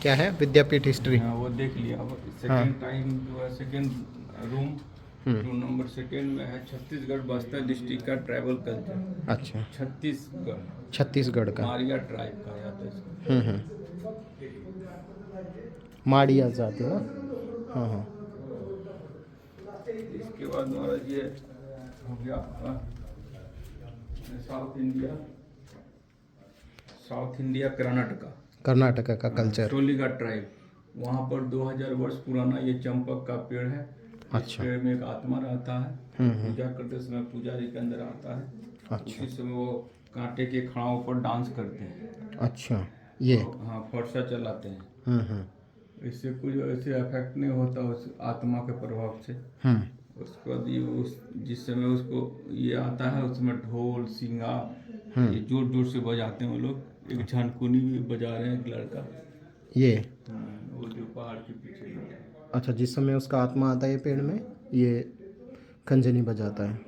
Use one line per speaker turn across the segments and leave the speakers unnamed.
क्या है विद्यापीठ हिस्ट्री?
हाँ, वो देख लिया। अब सेकेंड टाइम जो है second room, room number second में है छत्तीसगढ़ बस्तर डिस्ट्रिक्ट का ट्राइबल कल्चर।
अच्छा,
छत्तीसगढ़,
छत्तीसगढ़ का।
मारिया ट्राइब कहा जाता है इसको।
माड़िया जाति ना। हाँ हाँ।
इसके बाद महाराज ये हो गया south India, south India Karnataka,
Karnataka का कल्चर।
टोलिगा ट्राइब। वहाँ पर 2000 वर्ष पुराना ये चंपक का पेड़ है। इस
अच्छा।
पेड़ में एक आत्मा रहता है। पूजा करते समय पुजारी के अंदर आता है।
अच्छा।
उसी समय वो कांटे के खड़ाओं पर डांस करते हैं।
अच्छा, ये।
हाँ, फरसा चलाते हैं। इससे कुछ ऐसे अफेक्ट नहीं होता उस आत्मा के प्रभाव से। उसके बाद ये उस जिस समय उसको ये आता है उसमें ढोल सिंगा ये जोर जोर से बजाते हैं वो लोग। एक झनकुनी भी बजा रहे हैं एक लड़का।
ये
वो जो पहाड़ के पीछे है।
अच्छा, जिस समय उसका आत्मा आता है पेड़ में, ये खंजनी बजाता है।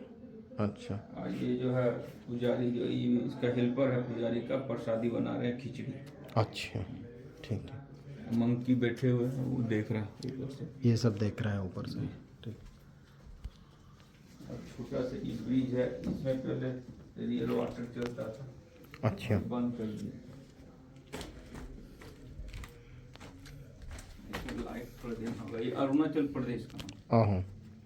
अच्छा।
ये जो है पुजारी, जो ये इसका हेल्पर है पुजारी का, प्रसादी बना रहे हैं खिचड़ी।
अच्छा, ठीक है।
मंकी बैठे हुए हैं, वो देख रहा है ऊपर से।
ये सब देख रहा है ऊपर से। ठीक।
और छोटा सा ये ब्रिज है, इसमें पहले रियल वाटर चलता था।
अच्छा।
बंद कर दिया। लाइट प्रदेश होगा, ये अरुणाचल प्रदेश का नाम।
हाँ,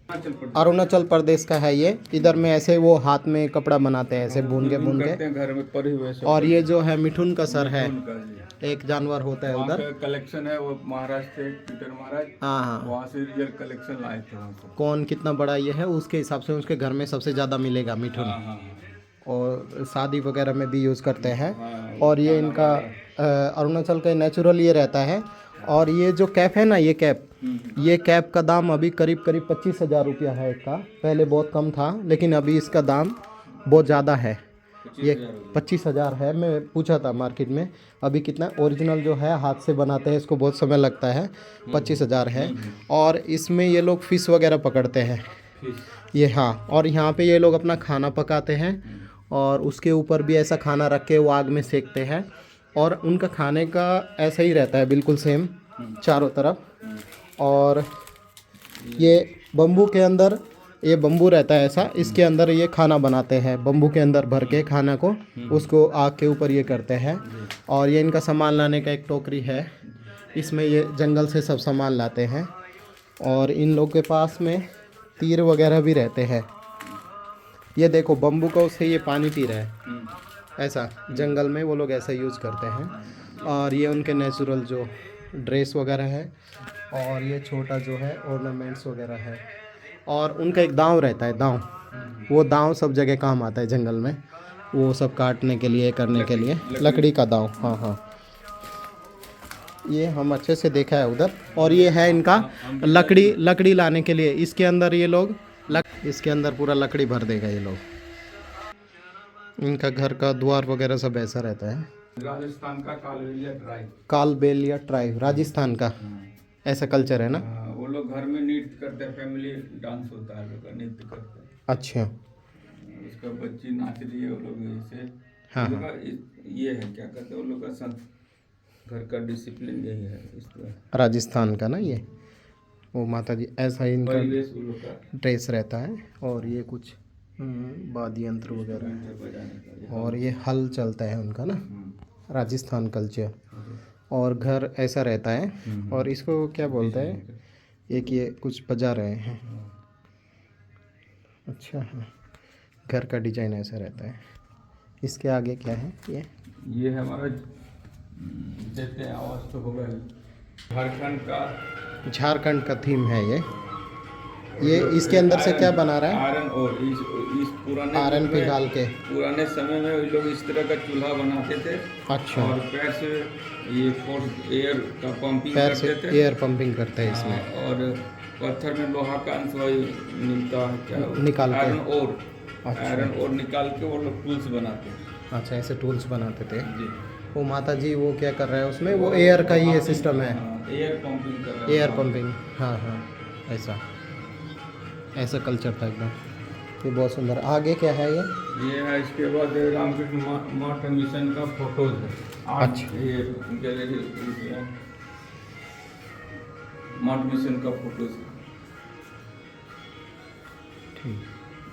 अरुणाचल प्रदेश।
अरुणाचल प्रदेश का है ये। इधर में ऐसे वो हाथ में कपड़ा बनाते हैं ऐसे बून के
करते हैं घर में पड़े हुए सब।
और ये जो है मिठुन का सर है,
उनका जी।
एक जानवर होता है
वहाँ
उधर।
का कलेक्शन है, वो महाराष्ट्र से पीटर महाराज।
हाँ हाँ।
वहाँ से रियल कलेक्शन लाए थे वहाँ से।
कौन कितना बड़ा ये है उसके हिसाब से उसके घर में सबसे ज़्यादा मिलेगा मिठुन।
हाँ हाँ
और शादी वगैरह में भी यूज़ करते हैं।
हाँ।
और ये इनका अरुणाचल का नेचुरल ये रहता है। और ये जो कैप है ना, ये कैप, ये कैप का दाम अभी करीब करीब 25,000 रुपया है इसका। पहले बहुत कम था लेकिन अभी इसका दाम बहुत ज़्यादा है। ये 25,000 है। मैं पूछा था मार्केट में, अभी कितना ओरिजिनल जो है हाथ से बनाते हैं इसको बहुत समय लगता है। 25,000 है। और इसमें ये लोग फ़िश वगैरह पकड़ते हैं ये। हाँ, और यहाँ पे ये लोग अपना खाना पकाते हैं और उसके ऊपर भी ऐसा खाना रख के वो आग में सेकते हैं। और उनका खाने का ऐसा ही रहता है बिल्कुल सेम चारों तरफ। और ये बम्बू के अंदर, ये बम्बू रहता है ऐसा, इसके अंदर ये खाना बनाते हैं बम्बू के अंदर भर के खाना को, उसको आग के ऊपर ये करते हैं। और ये इनका सामान लाने का एक टोकरी है, इसमें ये जंगल से सब सामान लाते हैं। और इन लोग के पास में तीर वगैरह भी रहते हैं। ये देखो बम्बू का उससे ये पानी पी रहा है ऐसा, जंगल में वो लोग ऐसा यूज़ करते हैं। और ये उनके नेचुरल जो ड्रेस वगैरह है। और ये छोटा जो है ऑर्नामेंट्स वगैरह है। और उनका एक दांव रहता है, दांव। वो दांव सब जगह काम आता है जंगल में, वो सब काटने के लिए करने के लिए। लकड़ी का दांव। हाँ हाँ, ये हम अच्छे से देखा है उधर। और ये है इनका लकड़ी लाने के लिए। इसके अंदर ये लोग इसके अंदर पूरा लकड़ी भर देगा ये लोग। इनका घर का द्वार वगैरह सब ऐसा रहता है।
राजस्थान का कालबेलिया ट्राइब।
कालबेलिया ट्राइब राजस्थान का ऐसा कल्चर है ना।
वो लोग घर में नृत्य करते हैं, फैमिली डांस होता है, लोग नृत्य करते हैं।
अच्छा।
उसका बच्ची नाच रही है, वो लोग ऐसे।
हाँ
वो लोग का ये है, क्या कहते हैं वो लोग का संत, घर का डिसिप्लिन यही है इस तरह।
राजस्थान का ना ये, वो माता जी ऐसा ही इनका
परिवेश वो लोग का
ड्रेस रहता है। और ये कुछ वाद्य यंत्र वगैरह है।
बजाने का।
और ये हल चलता है उनका ना, राजस्थान कल्चर। और घर ऐसा रहता है। और इसको क्या बोलते हैं, एक ये कुछ बजा रहे हैं। अच्छा हाँ, घर का डिजाइन ऐसा रहता है। इसके आगे क्या है
ये है हमारा, देते हैं आवाज़ तो होगा ही,
झारखंड का थीम है ये इसके अंदर से क्या बना रहा है?
आयरन और इस पुराने
आयरन पिघाल के।
पुराने समय में ये लोग इस तरह का चूल्हा बनाते थे।
अच्छा।
और पैर से ये फोर्स एयर का पंपिंग
पैर से
करते थे।
एयर पंपिंग करते हैं इसमें।
हाँ, और पत्थर में लोहा का अंश वही मिलता है, क्या
निकाल के।
आयरन और
अच्छा।
आयरन और निकाल के वो लोग टूल्स बनाते हैं।
अच्छा, ऐसे टूल्स बनाते थे
जी।
वो। माता जी वो क्या कर रहे हैं उसमें, वो एयर का ही ये सिस्टम है।
एयर पंपिंग कर रहे हैं।
Air pumping. हाँ हाँ, ऐसा कल्चर था एकदम। ये बहुत सुंदर। आगे क्या है ये
है इसके बाद रामकृष्ण मठ मिशन का फोटोज है।
अच्छा।
ये गैलरी मठ मिशन का फोटो
ठीक।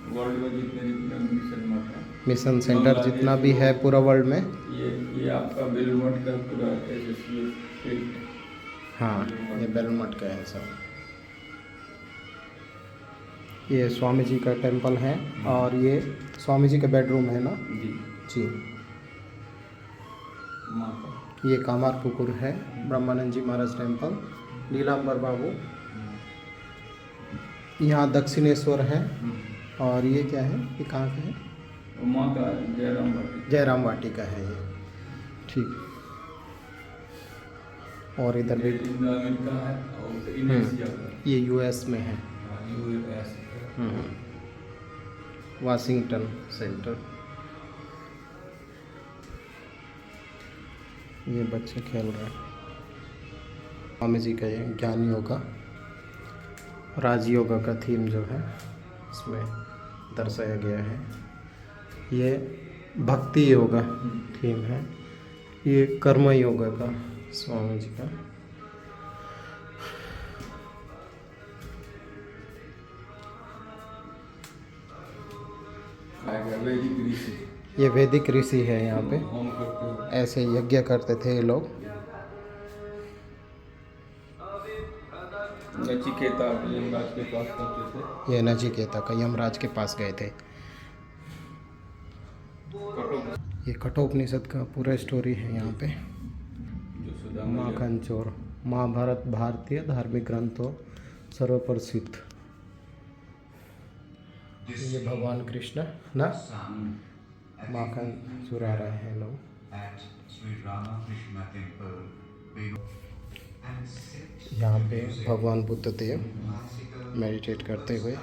वर्ल्ड में जितने जितने मिशन मठ है,
मिशन सेंटर जितना भी है पूरा वर्ल्ड में,
ये आपका बेलूर मठ का पूरा एसएससी प्रिंट।
हाँ ये बेलूर मठ का है सब। ये स्वामी जी का टेंपल है और ये स्वामी जी का बेडरूम है ना
जी
जी।
माँ का
ये कामारपुकुर है ब्रह्मानंद जी महाराज टेंपल, नीलांबर बाबू। यहाँ दक्षिणेश्वर है। और ये क्या है, ये कहाँ का है?
माँ का जयराम वाटिका।
जयराम वाटिका है ये। ठीक। और इधर भी
इंडिया अमेरिका है और इंडोनेशिया का।
ये यूएस में है।
US
Washington centre. ये बच्चे खेल रहे हैं। स्वामी जी का ये ज्ञान योगा, राजयोगा का थीम जो है इसमें दर्शाया गया है। ये भक्ति योगा थीम है। ये कर्म योगा का स्वामी जी का।
वैदिक ऋषि,
ये वैदिक ऋषि है यहाँ पे,
होम करते हो।
ऐसे यज्ञ करते थे ये लोग।
नचिकेता यमराज के पास पहुंचे थे।
ये नचिकेता का यमराज के पास गए थे। ये कठोपनिषद का पूरा स्टोरी है यहाँ पे।
जो सुदामा
माखन चोर, महाभारत भारतीय धार्मिक ग्रंथों सर्वप्रसिद्ध। ये भगवान कृष्ण ना माखन चुरा रहे हैं लोग। यहाँ पे भगवान बुद्ध देव मेडिटेट करते हुए।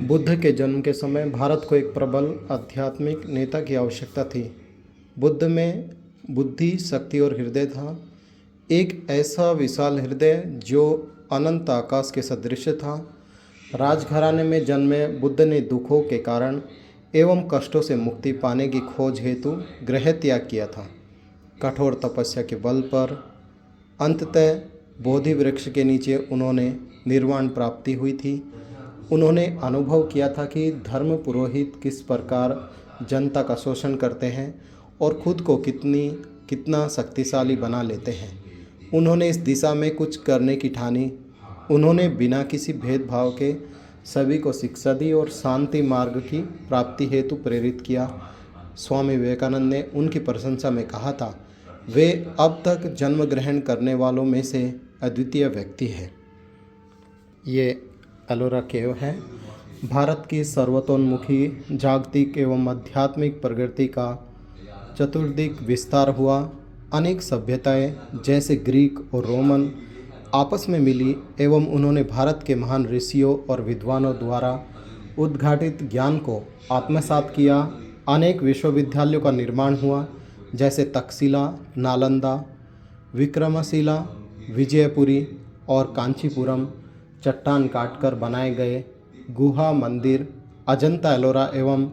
बुद्ध के जन्म के समय भारत को एक प्रबल आध्यात्मिक नेता की आवश्यकता थी। बुद्ध में बुद्धि, शक्ति और हृदय था। एक ऐसा विशाल हृदय जो अनंत आकाश के सदृश था। राजघराने में जन्मे बुद्ध ने दुखों के कारण एवं कष्टों से मुक्ति पाने की खोज हेतु गृह त्याग किया था। कठोर तपस्या के बल पर अंततः बोधि वृक्ष के नीचे उन्होंने निर्वाण प्राप्ति हुई थी। उन्होंने अनुभव किया था कि धर्म पुरोहित किस प्रकार जनता का शोषण करते हैं और खुद को कितना शक्तिशाली बना लेते हैं। उन्होंने इस दिशा में कुछ करने की ठानी। उन्होंने बिना किसी भेदभाव के सभी को शिक्षा दी और शांति मार्ग की प्राप्ति हेतु प्रेरित किया। स्वामी विवेकानंद ने उनकी प्रशंसा में कहा था, वे अब तक जन्म ग्रहण करने वालों में से अद्वितीय व्यक्ति है। ये एलोरा केव है। भारत की सर्वतोन्मुखी जागतिक एवं आध्यात्मिक प्रगति का चतुर्दिक विस्तार हुआ। अनेक सभ्यताएं जैसे ग्रीक और रोमन आपस में मिली एवं उन्होंने भारत के महान ऋषियों और विद्वानों द्वारा उद्घाटित ज्ञान को आत्मसात किया। अनेक विश्वविद्यालयों का निर्माण हुआ, जैसे तक्षशिला, नालंदा, विक्रमशिला, विजयपुरी और कांचीपुरम। चट्टान काटकर बनाए गए गुहा मंदिर, अजंता एलोरा एवं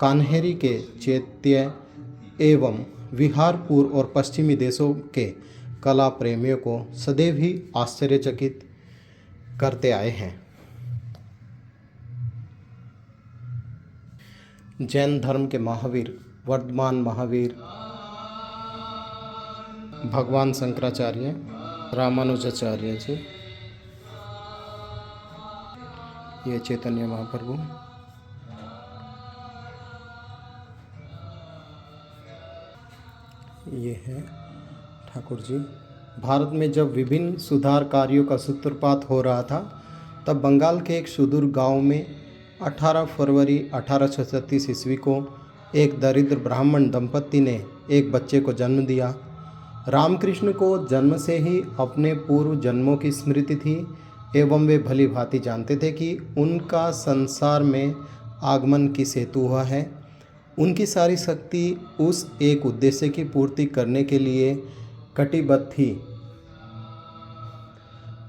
कान्हेरी के चैत्य एवं विहार पूर्व और पश्चिमी देशों के कला प्रेमियों को सदैव ही आश्चर्यचकित करते आए हैं। जैन धर्म के महावीर, वर्धमान महावीर भगवान शंकराचार्य, रामानुजाचार्य जी। ये चैतन्य महाप्रभु। ये है ठाकुर जी। भारत में जब विभिन्न सुधार कार्यों का सूत्रपात हो रहा था, तब बंगाल के एक सुदूर गांव में 18 फरवरी 1836 ईस्वी को एक दरिद्र ब्राह्मण दंपत्ति ने एक बच्चे को जन्म दिया। रामकृष्ण को जन्म से ही अपने पूर्व जन्मों की स्मृति थी एवं वे भली भांति जानते थे कि उनका संसार में आगमन किस हेतु हुआ है। उनकी सारी शक्ति उस एक उद्देश्य की पूर्ति करने के लिए कटिबद्ध थी।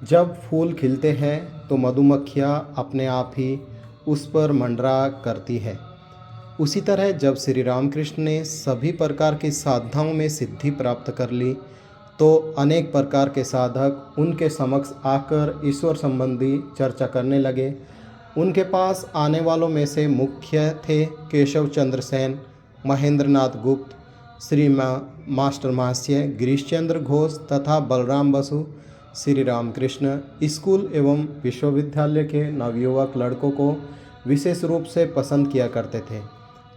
जब फूल खिलते हैं तो मधुमक्खियाँ अपने आप ही उस पर मंडरा करती है। उसी तरह जब श्री रामकृष्ण ने सभी प्रकार की साधनाओं में सिद्धि प्राप्त कर ली, तो अनेक प्रकार के साधक उनके समक्ष आकर ईश्वर संबंधी चर्चा करने लगे। उनके पास आने वालों में से मुख्य थे केशव चंद्र सेन, महेंद्रनाथ गुप्त, श्री मास्टर महाशय, गिरीशचंद्र घोष तथा बलराम बसु। श्री रामकृष्ण स्कूल एवं विश्वविद्यालय के नवयुवक लड़कों को विशेष रूप से पसंद किया करते थे,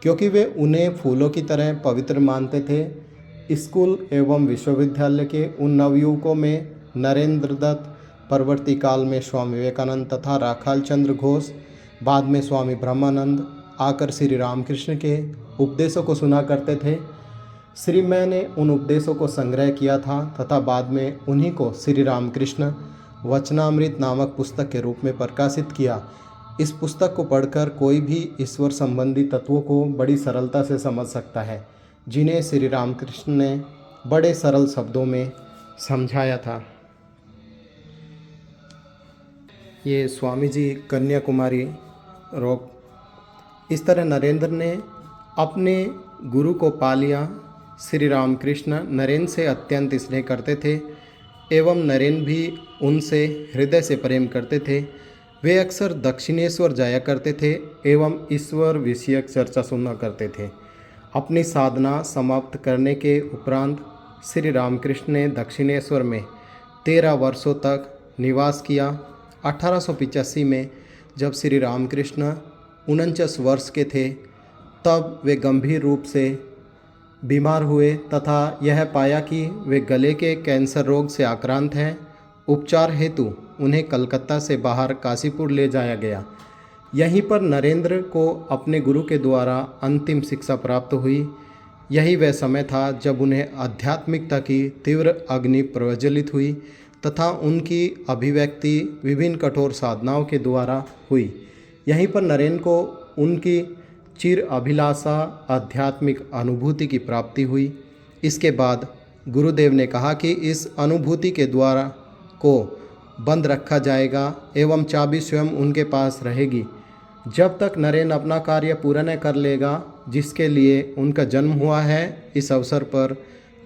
क्योंकि वे उन्हें फूलों की तरह पवित्र मानते थे। स्कूल एवं विश्वविद्यालय के उन नवयुवकों में नरेंद्र दत्त, परवर्ती काल में स्वामी विवेकानंद तथा राखाल चंद्र घोष, बाद में स्वामी ब्रह्मानंद आकर श्री रामकृष्ण के उपदेशों को सुना करते थे। श्री मैं ने उन उपदेशों को संग्रह किया था तथा बाद में उन्हीं को श्री रामकृष्ण वचनामृत नामक पुस्तक के रूप में प्रकाशित किया। इस पुस्तक को पढ़कर कोई भी ईश्वर संबंधी तत्वों को बड़ी सरलता से समझ सकता है, जिन्हें श्री रामकृष्ण ने बड़े सरल शब्दों में समझाया था। ये स्वामी जी कन्याकुमारी रोक। इस तरह नरेंद्र ने अपने गुरु को पा लिया। श्री रामकृष्ण नरेंद्र से अत्यंत स्नेह करते थे एवं नरेंद्र भी उनसे हृदय से प्रेम करते थे। वे अक्सर दक्षिणेश्वर जाया करते थे एवं ईश्वर विषयक चर्चा सुना करते थे। अपनी साधना समाप्त करने के उपरांत श्री रामकृष्ण ने दक्षिणेश्वर में 13 वर्षों तक निवास किया। 1885 में जब श्री रामकृष्ण 49 वर्ष के थे तब वे गंभीर रूप से बीमार हुए तथा यह पाया कि वे गले के कैंसर रोग से आक्रांत हैं। उपचार हेतु उन्हें कलकत्ता से बाहर काशीपुर ले जाया गया। यहीं पर नरेंद्र को अपने गुरु के द्वारा अंतिम शिक्षा प्राप्त हुई। यही वह समय था जब उन्हें आध्यात्मिकता की तीव्र अग्नि प्रज्वलित हुई तथा उनकी अभिव्यक्ति विभिन्न कठोर साधनाओं के द्वारा हुई। यहीं पर नरेंद्र को उनकी चिर अभिलाषा आध्यात्मिक अनुभूति की प्राप्ति हुई। इसके बाद गुरुदेव ने कहा कि इस अनुभूति के द्वारा को बंद रखा जाएगा एवं चाबी स्वयं उनके पास रहेगी जब तक नरेंद्र अपना कार्य पूरा न कर लेगा जिसके लिए उनका जन्म हुआ है। इस अवसर पर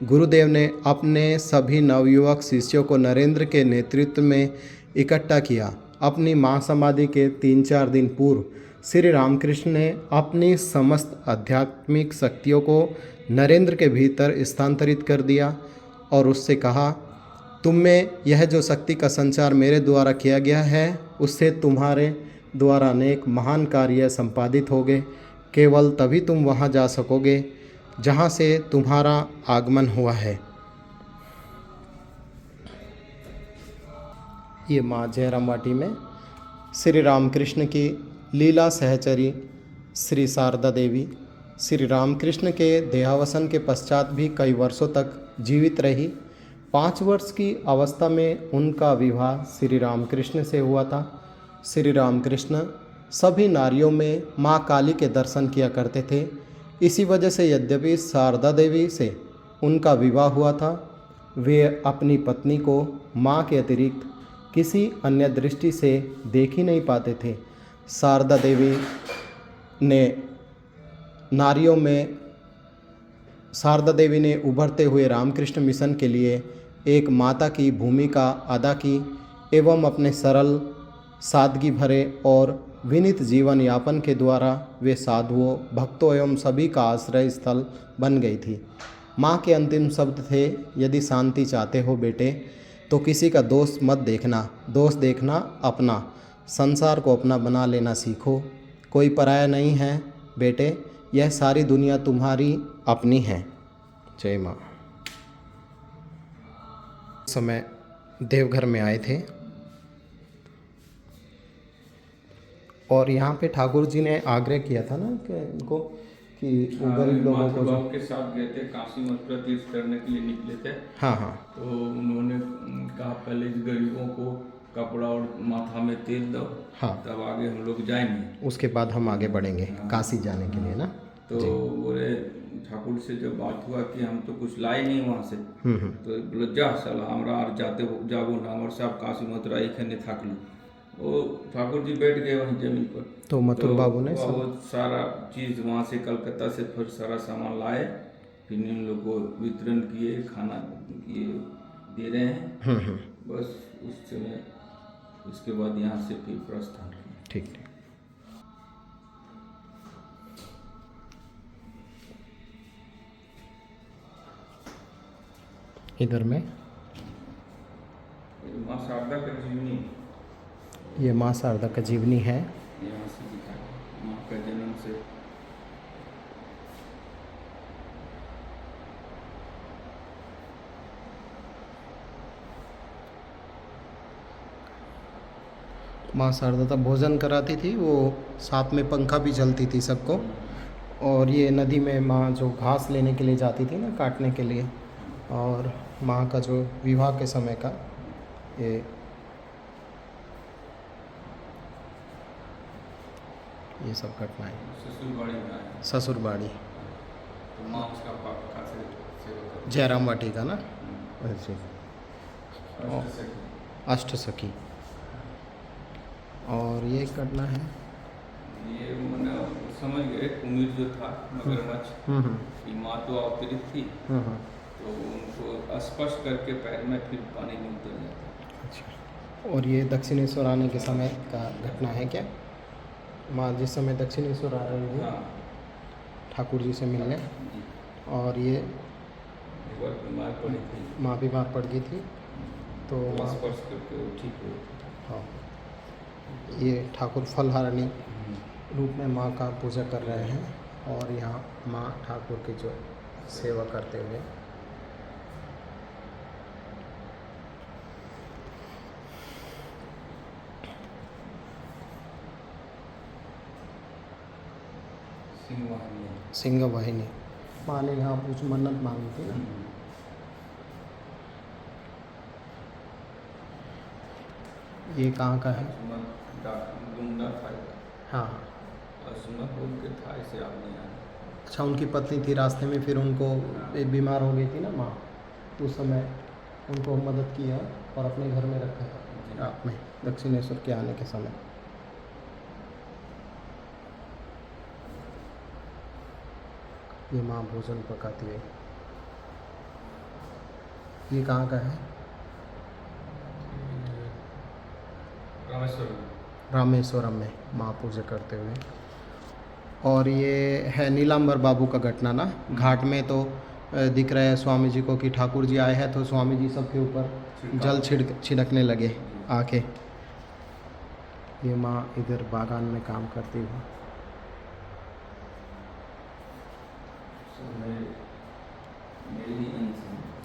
गुरुदेव ने अपने सभी नवयुवक शिष्यों को नरेंद्र के नेतृत्व में इकट्ठा किया। अपनी महासमाधि के 3-4 दिन पूर्व श्री रामकृष्ण ने अपनी समस्त आध्यात्मिक शक्तियों को नरेंद्र के भीतर स्थानांतरित कर दिया और उससे कहा, तुम में यह जो शक्ति का संचार मेरे द्वारा किया गया है उससे तुम्हारे द्वारा अनेक महान कार्य संपादित होंगे। केवल तभी तुम वहाँ जा सकोगे जहाँ से तुम्हारा आगमन हुआ है। ये माँ जयराम वाटी में श्री रामकृष्ण की लीला सहचरी श्री शारदा देवी श्री रामकृष्ण के देहावसान के पश्चात भी कई वर्षों तक जीवित रही। 5 वर्ष की अवस्था में उनका विवाह श्री रामकृष्ण से हुआ था। श्री रामकृष्ण सभी नारियों में माँ काली के दर्शन किया करते थे। इसी वजह से यद्यपि शारदा देवी से उनका विवाह हुआ था, वे अपनी पत्नी को माँ के अतिरिक्त किसी अन्य दृष्टि से देख ही नहीं पाते थे। शारदा देवी ने उभरते हुए रामकृष्ण मिशन के लिए एक माता की भूमिका अदा की एवं अपने सरल, सादगी भरे और विनीत जीवन यापन के द्वारा वे साधुओं, भक्तों एवं सभी का आश्रय स्थल बन गई थी। माँ के अंतिम शब्द थे, यदि शांति चाहते हो बेटे तो किसी का दोष मत देखना, दोष देखना अपना, संसार को अपना बना लेना सीखो। कोई पराया नहीं है बेटे, यह सारी दुनिया तुम्हारी अपनी है। जय माँ। समय देवघर में आए थे और यहाँ पे ठाकुर जी ने आग्रह किया था ना कि इनको कि गरीब लोगों को
बाबू के साथ गए थे, काशी मथुरा तीर्थ करने के लिए निकले थे।
हाँ हाँ।
तो उन्होंने कहा पहले गरीबों को कपड़ा और माथा में तेल दो,
हाँ,
तब आगे हम लोग जाएंगे,
उसके बाद हम आगे बढ़ेंगे काशी जाने के लिए ना।
तो बोले ठाकुर से जब बात हुआ कि हम तो कुछ लाए नहीं वहाँ से, तो बोले जा साला हमरा और जाबो ना, हमारे साहब काशी मथुरा एक ने थाक ली। वो ठाकुर जी बैठ गए वहीं जमीन पर।
तो मथुर बाबू ने
सारा चीज़ वहाँ से कलकत्ता से फिर सारा सामान लाए, फिर इन लोग को वितरण किए, खाना किए, दे रहे हैं। बस उस समय उसके बाद यहाँ से फिर प्रस्थान किया।
ठीक ठीक। इधर में
माँ शारदा का जीवनी,
ये माँ शारदा का जीवनी है।
यहाँ से दिखा माँ का जन्म से
माँ शारदा तब भोजन कराती थी, वो साथ में पंखा भी चलती थी सबको। और ये नदी में माँ जो घास लेने के लिए जाती थी ना, काटने के लिए, और माँ का जो विवाह के समय का ये सब घटनाएं।
ससुरबाड़ी में आया
ससुरबाड़ी
तो माँ उसका पापा से सेवा करती।
जयराम वाटी का ना। अच्छा।
अष्टसखी।
अष्टसखी। और ये घटना है,
ये मैंने समझ गए कुमीर जो था मगरमच्छ की माँ तो अवतरित थी, तो उनको स्पर्श करके पैर में फिर पानी में उतर जाता।
अच्छा। और ये दक्षिणेश्वर आने के समय का घटना है क्या? माँ जिस समय दक्षिणेश्वर आ रही है
हाँ
ठाकुर जी से मिलने,
जी।
और ये
एक बार बीमार पड़ी थी,
माँ बीमार पड़ गई थी, तो
तो
माँ
स्पर्श करके वो ठीक हुई थी।
हाँ, ये ठाकुर फलहारिणी रूप में माँ का पूजा कर रहे हैं, और यहाँ माँ ठाकुर की जो सेवा करते हुए सिंह वाहिनी। माँ ने यहाँ कुछ मन्नत मांगी थी ना। ये कहाँ का है?
गुंडा था,
हाँ।
बोल के था इसे आप नहीं आना।
अच्छा, उनकी पत्नी थी, रास्ते में फिर उनको बीमार हो गई थी ना माँ, उस समय उनको मदद किया और अपने घर में रखा आपने दक्षिणेश्वर के आने के समय। ये माँ भोजन पकाती है। ये कहाँ का है? रामेश्वरम में माँ पूजा करते हुए। और ये है नीलांबर बाबू का घटना ना, घाट में तो दिख रहा है स्वामी जी को कि ठाकुर जी आए हैं, तो स्वामी जी सबके ऊपर जल छिड़कने लगे आके। ये माँ इधर बागान में काम करती हुई।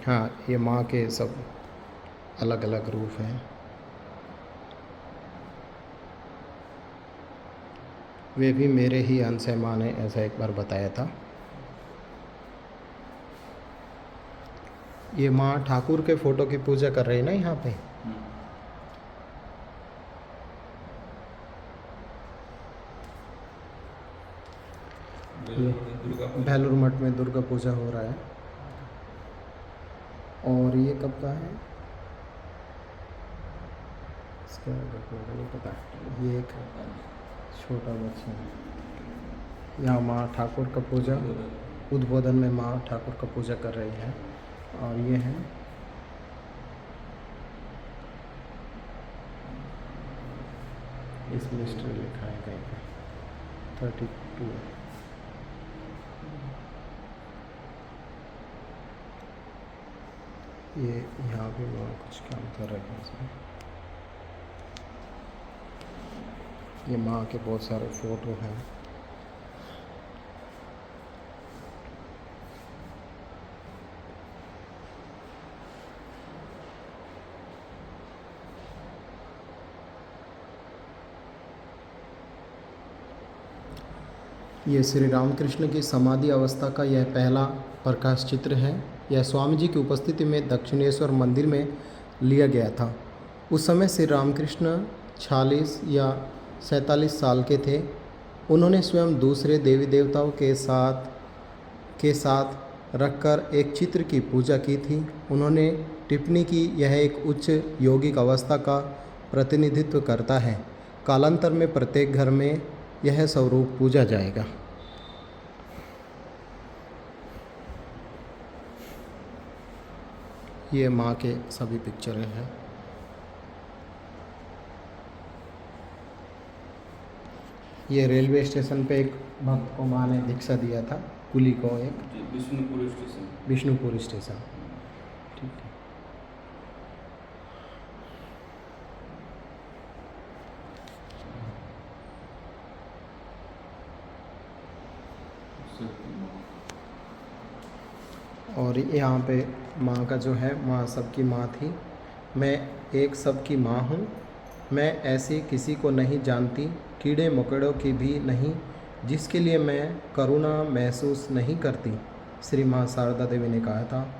हाँ, ये माँ के सब अलग अलग रूप हैं। वे भी मेरे ही अंश है, माँ ने ऐसा एक बार बताया था। ये माँ ठाकुर के फोटो की पूजा कर रही है ना यहाँ पे। बेलूर मठ में दुर्गा पूजा हो रहा है। और ये कब का है इसका नहीं पता। ये एक छोटा बच्चा है। यहाँ माँ ठाकुर का पूजा, उद्बोधन में माँ ठाकुर का पूजा कर रही है। और ये है इस मिस्टर लिखा है कहीं पे 32। ये यहाँ भी माँ कुछ काम कर रहे हैं इसमें। ये माँ के बहुत सारे फ़ोटो हैं। ये श्री रामकृष्ण की समाधि अवस्था का यह पहला प्रकाश चित्र है। यह स्वामी जी की उपस्थिति में दक्षिणेश्वर मंदिर में लिया गया था। उस समय श्री रामकृष्ण 46 या 47 साल के थे। उन्होंने स्वयं दूसरे देवी देवताओं के साथ रखकर एक चित्र की पूजा की थी। उन्होंने टिप्पणी की, यह एक उच्च यौगिक अवस्था का प्रतिनिधित्व करता है। कालांतर में प्रत्येक घर में यह स्वरूप पूजा जाएगा। ये माँ के सभी पिक्चरें हैं। ये रेलवे स्टेशन पे एक भक्त को माँ ने दीक्षा दिया था, कुली को, एक
विष्णुपुर स्टेशन।
विष्णुपुर स्टेशन। ठीक है। और यहाँ पे माँ का जो है, माँ सबकी माँ थी। मैं एक सबकी माँ हूँ, मैं ऐसी किसी को नहीं जानती, कीड़े मकोड़ों की भी नहीं, जिसके लिए मैं करुणा महसूस नहीं करती, श्री माँ शारदा देवी ने कहा था।